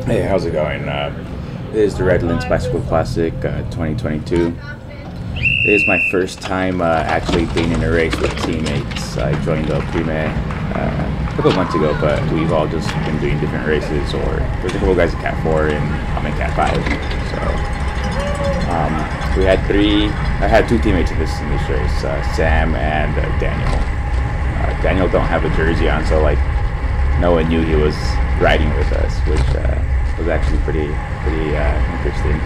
Hey, how's it going? This is the Redlands Bicycle Classic 2022. It is my first time actually being in a race with teammates. I joined the Prime a couple of months ago, but we've all just been doing different races. Or there's a couple of guys in Cat 4 and I'm in Cat 5. So we had three. I had two teammates in this race, Sam and Daniel. Daniel don't have a jersey on, so like no one knew he was riding with us, which was actually pretty interesting.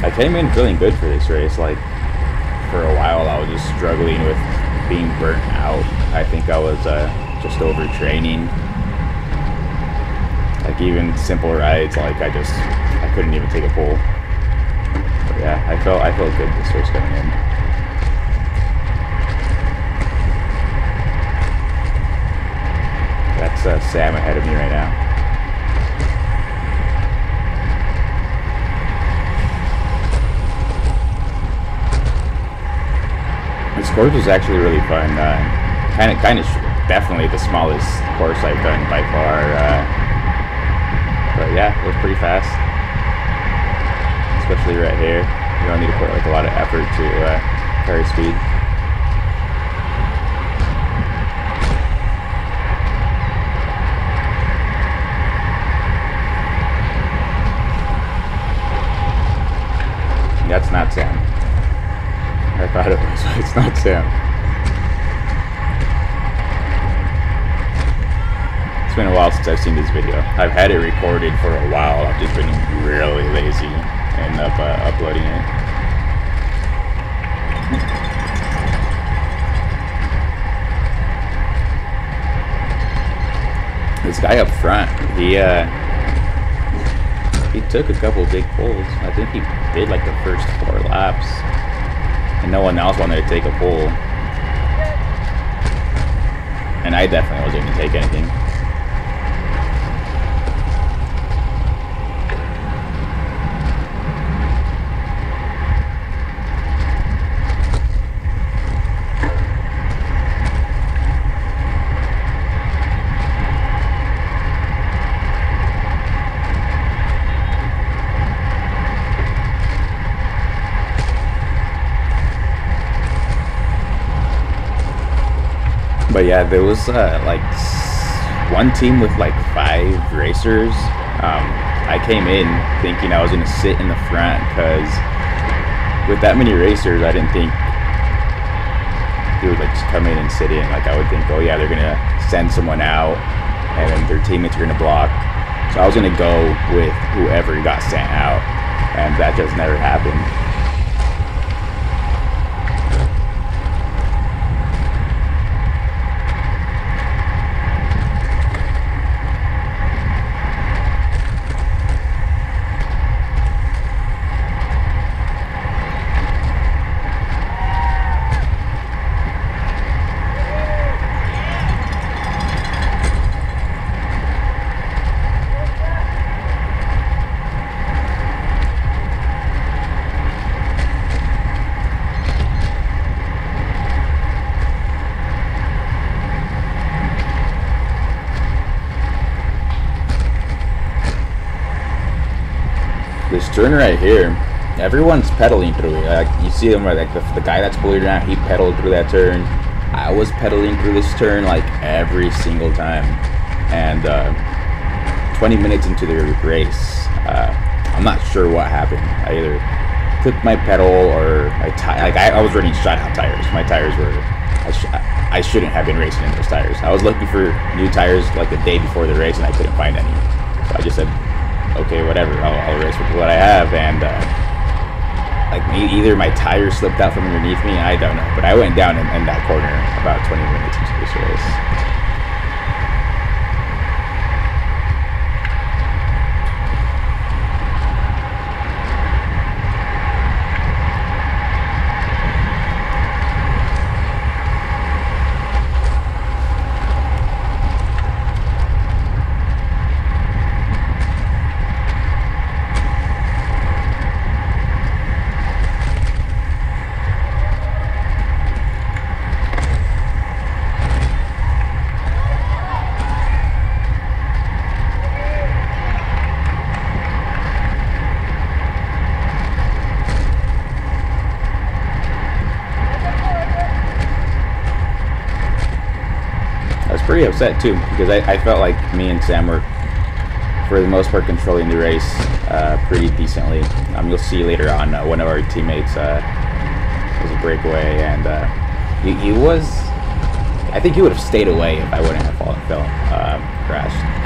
I came in feeling good for this race. Like for a while, I was just struggling with being burnt out. I think I was just overtraining. Like even simple rides, like I couldn't even take a pull. But yeah, I felt good this race coming in. That's Sam ahead of me right now. This course was actually really fun. Definitely the smallest course I've done by far. But yeah, it was pretty fast, especially right here. You don't need to put like a lot of effort to carry speed. That's not Sam. I thought it was, but it's not Sam. It's been a while since I've seen this video. I've had it recorded for a while. I've just been really lazy and uploading it. This guy up front, he took a couple big pulls. I think he did like the first 4 laps, and no one else wanted to take a pull. And I definitely wasn't going to take anything. But yeah, there was like one team with like 5 racers. I came in thinking I was gonna sit in the front because with that many racers, I didn't think they would like just come in and sit in. Like I would think, oh yeah, they're gonna send someone out, and then their teammates are gonna block. So I was gonna go with whoever got sent out, and that just never happened. This turn right here, everyone's pedaling through it. Like you see them, like the guy that's pulling around, he pedaled through that turn. I was pedaling through this turn like every single time. And 20 minutes into the race, I'm not sure what happened. I either clipped my pedal or I was running shot out tires. My tires were, I shouldn't have been racing in those tires. I was looking for new tires like the day before the race and I couldn't find any. So I just said, okay, whatever, I'll race with what I have. And like either my tire slipped out from underneath me, I don't know, but I went down in that corner about 20 minutes into this race. was pretty upset too, because I felt like me and Sam were, for the most part, controlling the race pretty decently. You'll see later on one of our teammates was a breakaway, and he was. I think he would have stayed away if I wouldn't have crashed.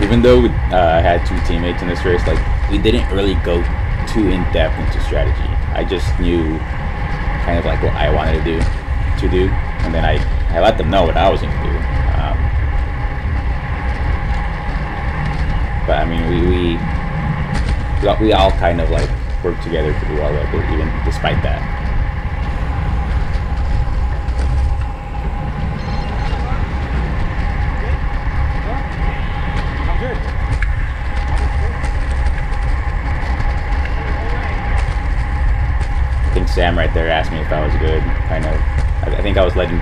Even though I had two teammates in this race, like, we didn't really go too in depth into strategy. I just knew kind of like what I wanted to do, and then I let them know what I was going to do. But I mean, we all kind of like worked together pretty well, even despite that. Sam right there asked me if I was good. Kind of, I think I was letting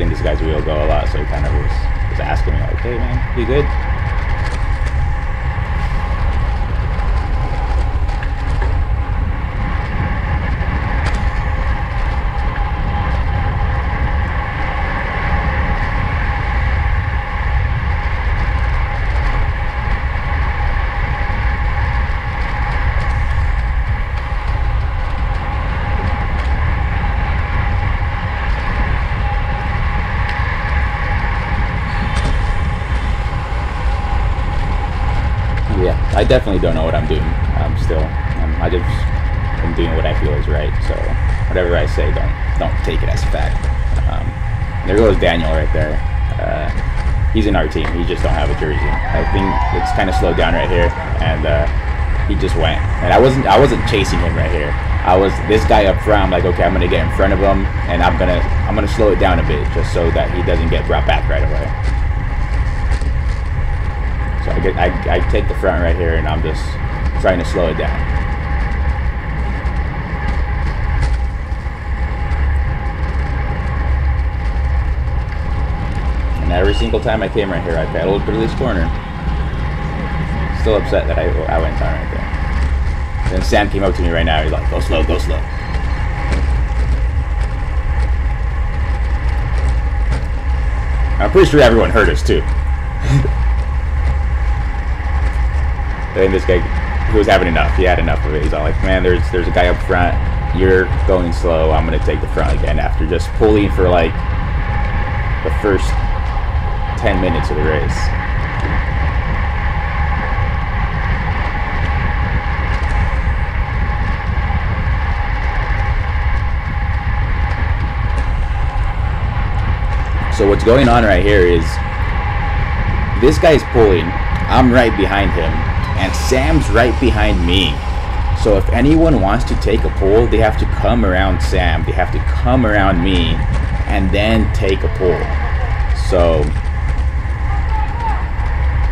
this guy's wheel go a lot, so he kind of was asking me like, "Hey man, you good?" Yeah, I definitely don't know what I'm doing. I just am doing what I feel is right. So whatever I say, don't take it as fact. There goes Daniel right there. He's in our team. He just don't have a jersey. I think it's kind of slowed down right here, and he just went. And I wasn't chasing him right here. I was this guy up front. I'm like, okay, I'm gonna get in front of him, and I'm gonna slow it down a bit just so that he doesn't get brought back right away. So I take the front right here, and I'm just trying to slow it down. And every single time I came right here, I pedaled through this corner. Still upset that I went down right there. Then Sam came up to me right now. He's like, "Go slow, go slow." I'm pretty sure everyone heard us too. And this guy, he was having enough. He had enough of it. He's all like, "Man, there's a guy up front. You're going slow. I'm gonna take the front again." After just pulling for like the first 10 minutes of the race. So what's going on right here is this guy's pulling. I'm right behind him. And Sam's right behind me. So if anyone wants to take a pull, they have to come around Sam. They have to come around me and then take a pull. So,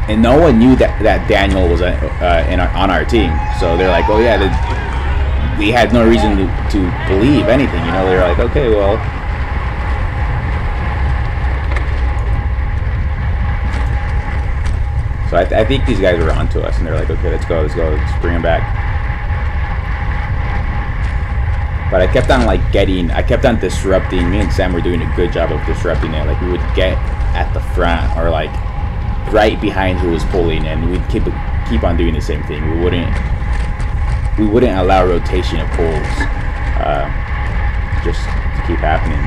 and no one knew that Daniel was on our team. So they're like, "Oh yeah," we had no reason to believe anything. You know, they're like, "Okay, well." So I think these guys were onto us, and they're like, "Okay, let's go, let's bring him back." But I kept on disrupting. Me and Sam were doing a good job of disrupting it. Like, we would get at the front or like right behind who was pulling, and we'd keep on doing the same thing. We we wouldn't allow rotation of poles just to keep happening.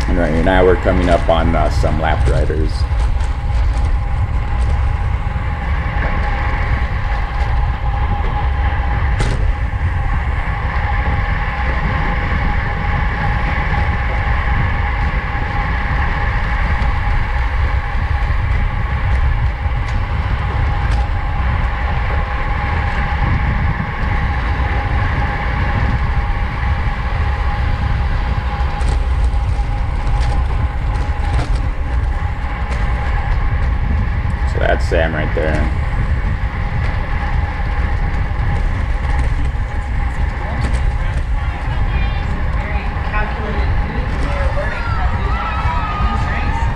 And right here now we're coming up on some lap riders. That's Sam right there. Very calculated moves they're learning from these races.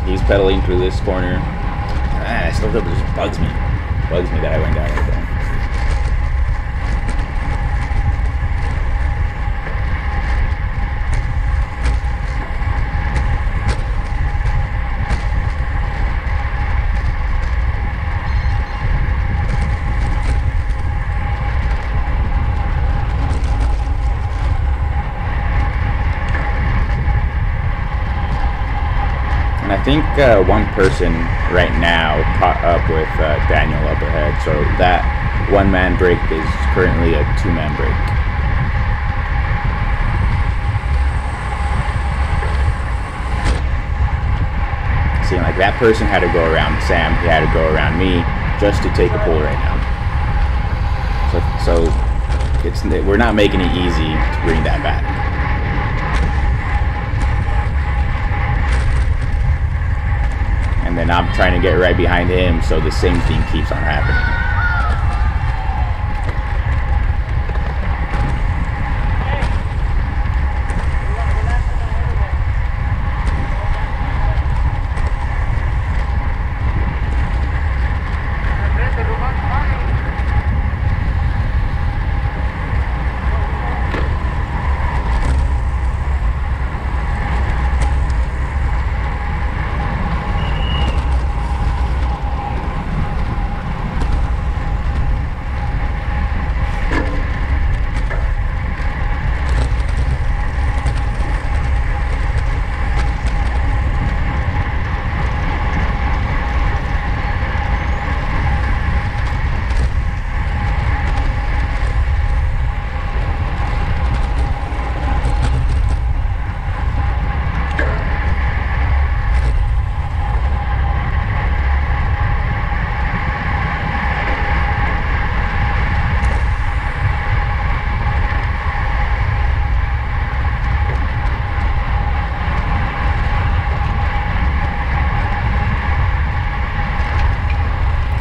He's pedaling through this corner. Still just bugs me. Bugs me that I went down right there. I think one person right now caught up with Daniel up ahead, so that one-man break is currently a two-man break. See, like that person had to go around Sam, he had to go around me just to take a pole right now. So we're not making it easy to bring that back. And then I'm trying to get right behind him, so the same thing keeps on happening.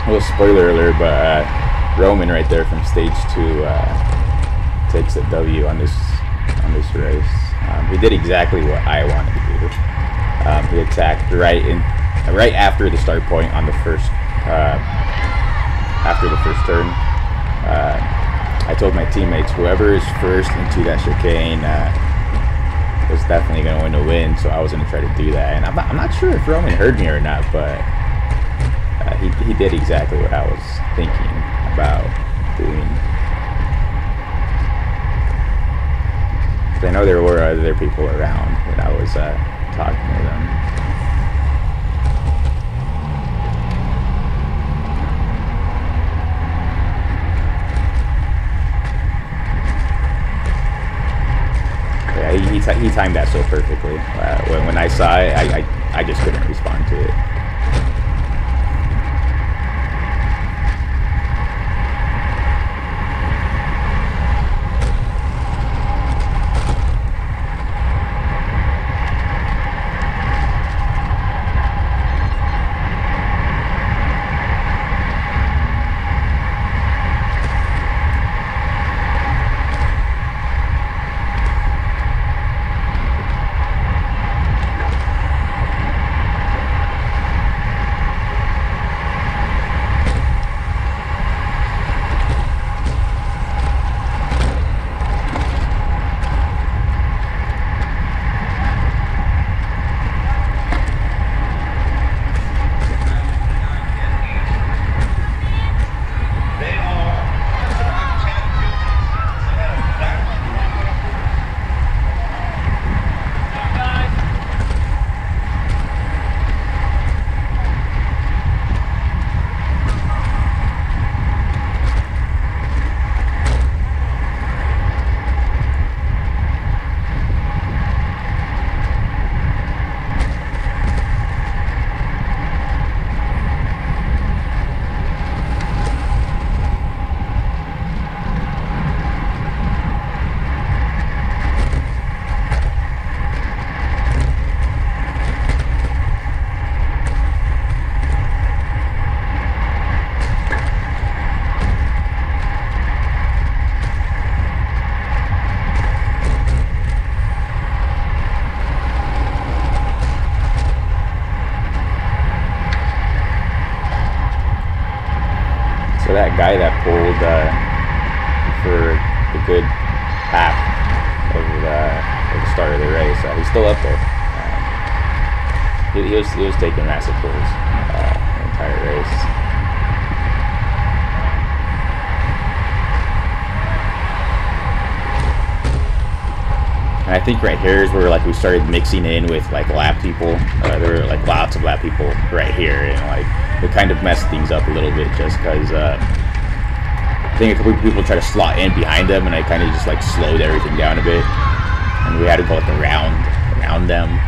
Well, spoiler alert, but Roman right there from stage 2 takes a W on this race. He did exactly what I wanted to do. He attacked right after the start point on the first after the first turn. I told my teammates whoever is first into that chicane was definitely going to win the win, so I was going to try to do that. And I'm not sure if Roman heard me or not, but he did exactly what I was thinking about doing. I know there were other people around when I was talking to them. Yeah, he timed that so perfectly. When I saw it, I just couldn't respond to it. So that guy that pulled for a good half of the start of the race, he's still up there. He was taking massive pulls the entire race. And I think right here is where like we started mixing in with like lap people. There were like lots of lap people right here, and like it kind of messed things up a little bit just because I think a couple people tried to slot in behind them, and I kind of just like slowed everything down a bit, and we had to go like around them.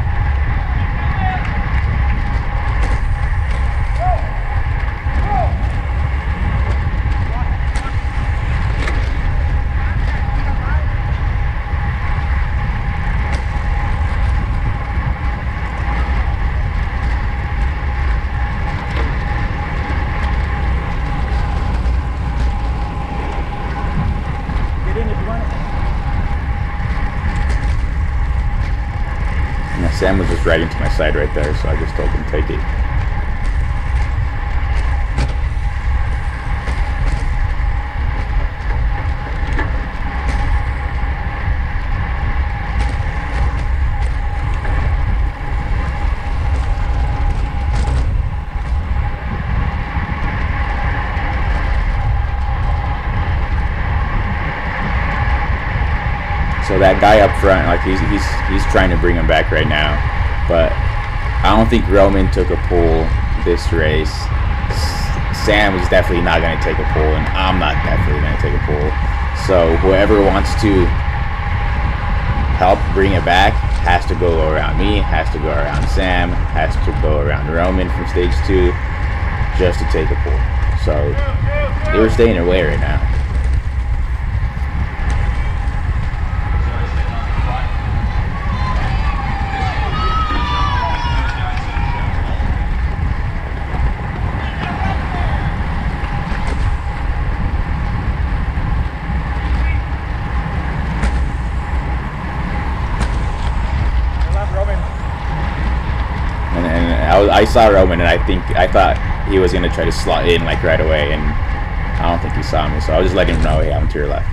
Sam was just riding to my side right there, so I just told him to take it. So that guy up front, like he's trying to bring him back right now, but I don't think Roman took a pull this race. Sam is definitely not going to take a pull, and I'm not definitely going to take a pull. So whoever wants to help bring it back has to go around me, has to go around Sam, has to go around Roman from stage 2 just to take a pull. So they were staying away right now. I saw Roman, and I thought he was gonna try to slot in like right away, and I don't think he saw me, so I was just letting him know, hey, I'm to your left.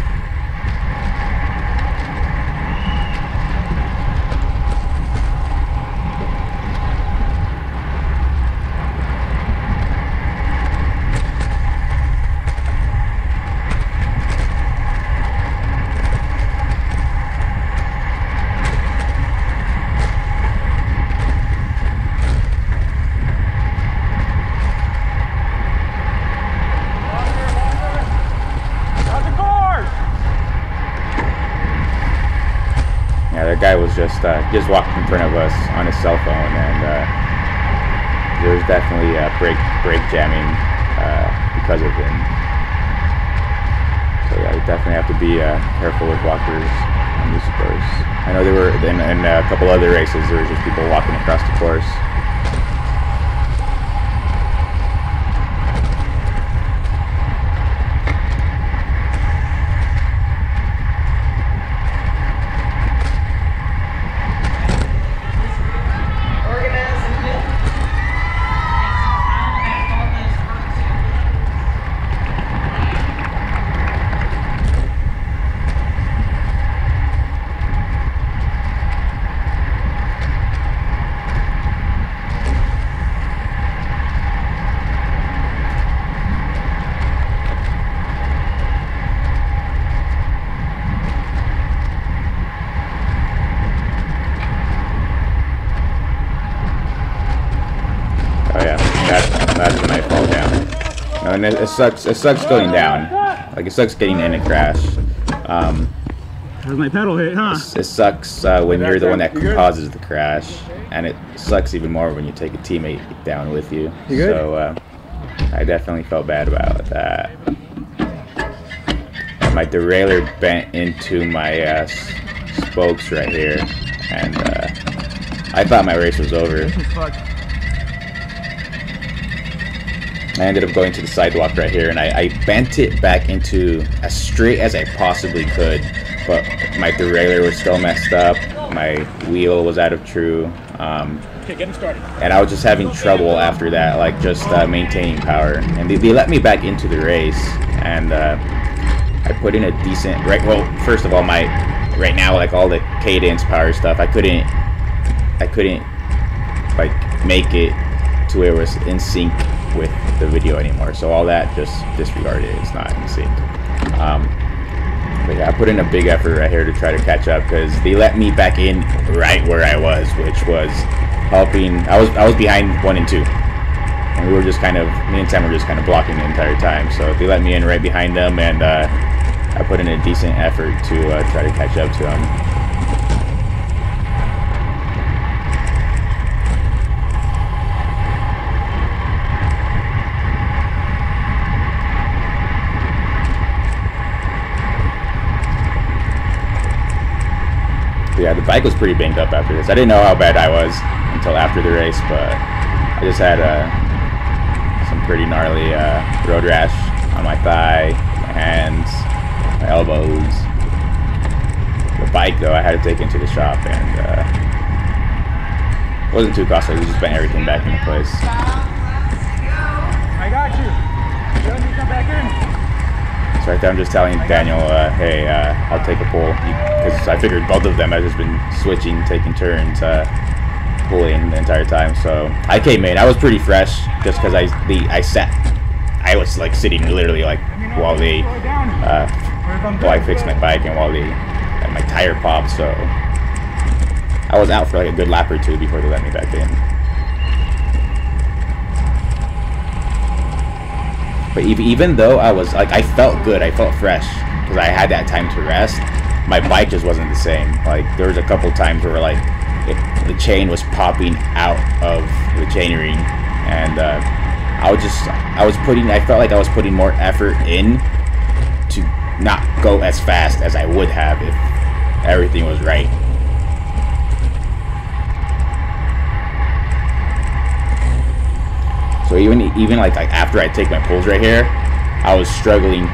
That guy was just walked in front of us on his cell phone, and there was definitely brake jamming because of him. So yeah, you definitely have to be careful with walkers on these course. I know there were in a couple other races there were just people walking across the course. That's when I fall down. No, and it sucks going down. Like, it sucks getting in a crash. How's my pedal hit, huh? It sucks when you're the one that causes the crash, and it sucks even more when you take a teammate down with you. You good? So I definitely felt bad about that. My derailleur bent into my spokes right here, and I thought my race was over. I ended up going to the sidewalk right here, and I bent it back into as straight as I possibly could, but my derailleur was still messed up, my wheel was out of true, Okay, get him started. And I was just having trouble after that, like just maintaining power. And they let me back into the race, and I put in a decent. Well, first of all, right now, like all the cadence power stuff, I couldn't like make it to where it was in sync with the video anymore. So all that, just disregard it. It's not in sync. But yeah, I put in a big effort right here to try to catch up, because they let me back in right where I was, which was helping. I was behind 1 and 2, and we were just kind of, me and Sam were just kind of blocking the entire time. So they let me in right behind them, and I put in a decent effort to try to catch up to them. Yeah, the bike was pretty banged up after this. I didn't know how bad I was until after the race, but I just had some pretty gnarly road rash on my thigh, my hands, my elbows. The bike, though, I had to take into the shop, and it wasn't too costly. We just bent everything back into place. I got you. You want me to come back in? So right there, I'm just telling Daniel, hey, I'll take a pull, because I figured both of them had just been switching, taking turns, pulling the entire time. So I came in. I was pretty fresh, just because I was like sitting literally like while I fixed my bike and while my tire popped. So I was out for like a good lap or two before they let me back in. But even though I was like, I felt good, I felt fresh, because I had that time to rest, my bike just wasn't the same. Like, there was a couple times where like the chain was popping out of the chainring, and I felt like I was putting more effort in to not go as fast as I would have if everything was right. So even like after I take my pulls right here, I was struggling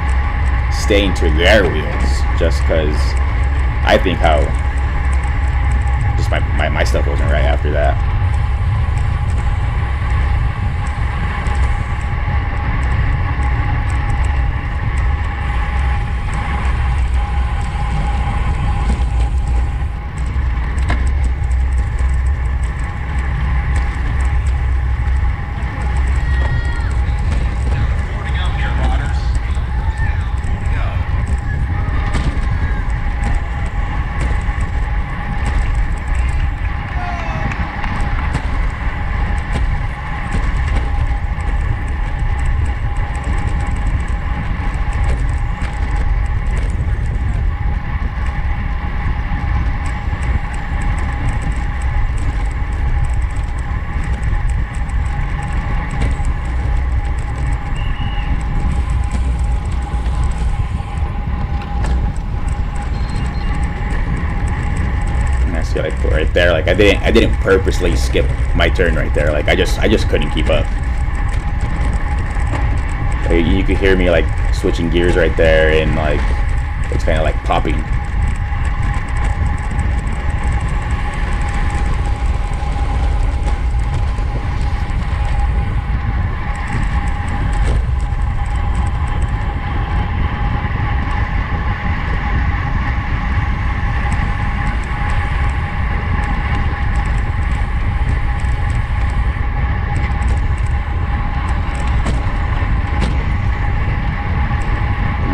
staying to their wheels, just because I think how just my stuff wasn't right after that. Like right there, like I didn't purposely skip my turn right there. Like I just couldn't keep up. Like, you could hear me like switching gears right there, and like it's kind of like popping.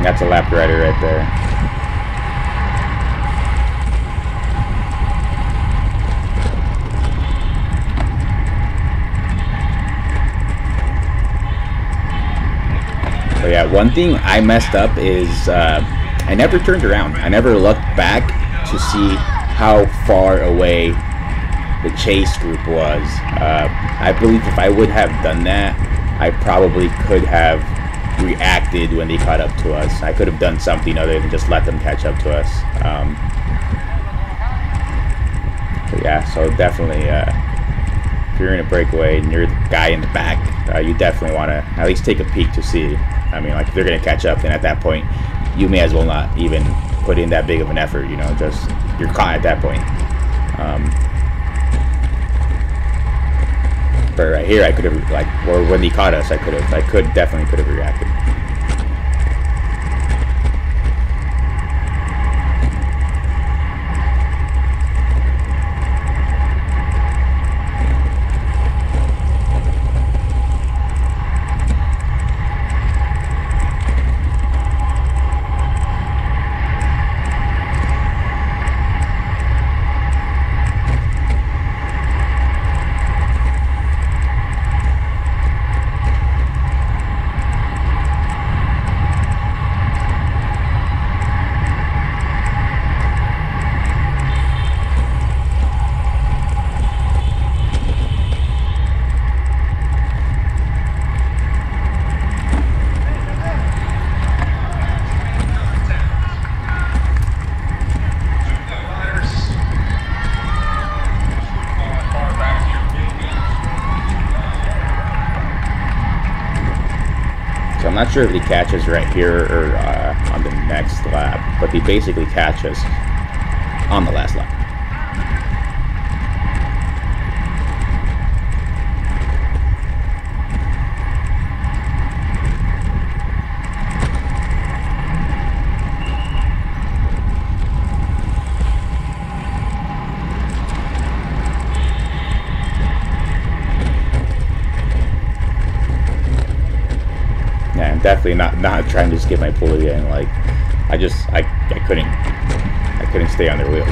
That's a lap rider right there. So yeah, one thing I messed up is I never turned around. I never looked back to see how far away the chase group was. I believe if I would have done that, I probably could have reacted when they caught up to us. I could have done something other than just let them catch up to us. So yeah, so definitely if you're in a breakaway and you're the guy in the back, you definitely want to at least take a peek to see. I mean, like, if they're going to catch up, then at that point you may as well not even put in that big of an effort, you know, just you're caught at that point. But right here, I could have, like, or when he caught us, definitely could have reacted. I'm not sure if he catches right here or on the next lap, but he basically catches on the last lap. Definitely not trying to skip my pull again. Like, I couldn't stay on their wheels.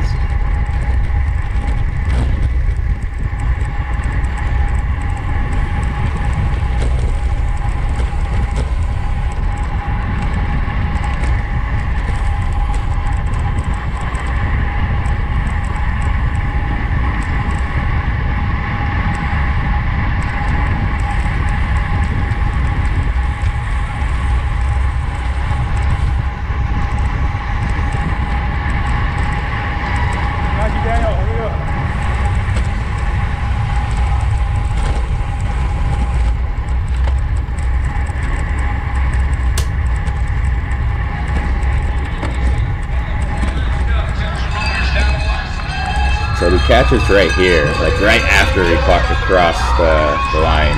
So he catches right here, like right after he crossed the line,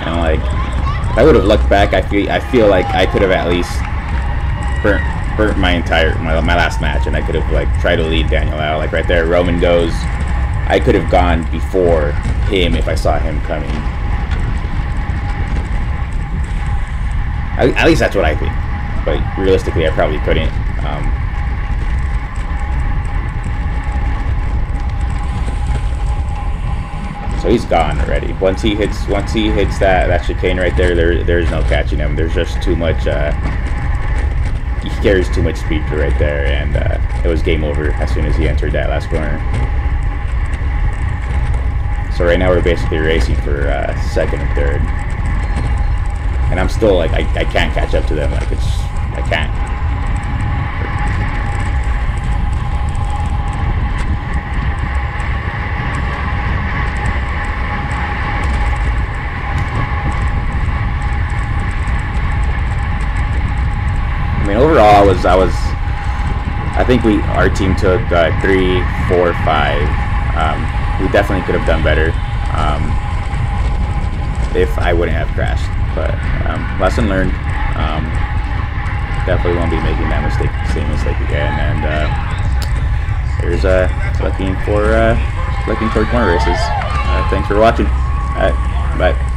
and like if I would have looked back, I feel like I could have at least burnt my last match, and I could have like tried to lead Daniel out. Like right there, Roman goes. I could have gone before him if I saw him coming. At least that's what I think, but realistically, I probably couldn't. So he's gone already. Once he hits that chicane right there, there's no catching him. There's just too much. He carries too much speed to right there, and it was game over as soon as he entered that last corner. So right now we're basically racing for second and third, and I'm still like I can't catch up to them. Like I can't. I mean, overall, I think our team took 3, 4, 5. We definitely could have done better if I wouldn't have crashed. But lesson learned. Definitely won't be making that same mistake again. And here's looking towards more races. Thanks for watching. All right, bye.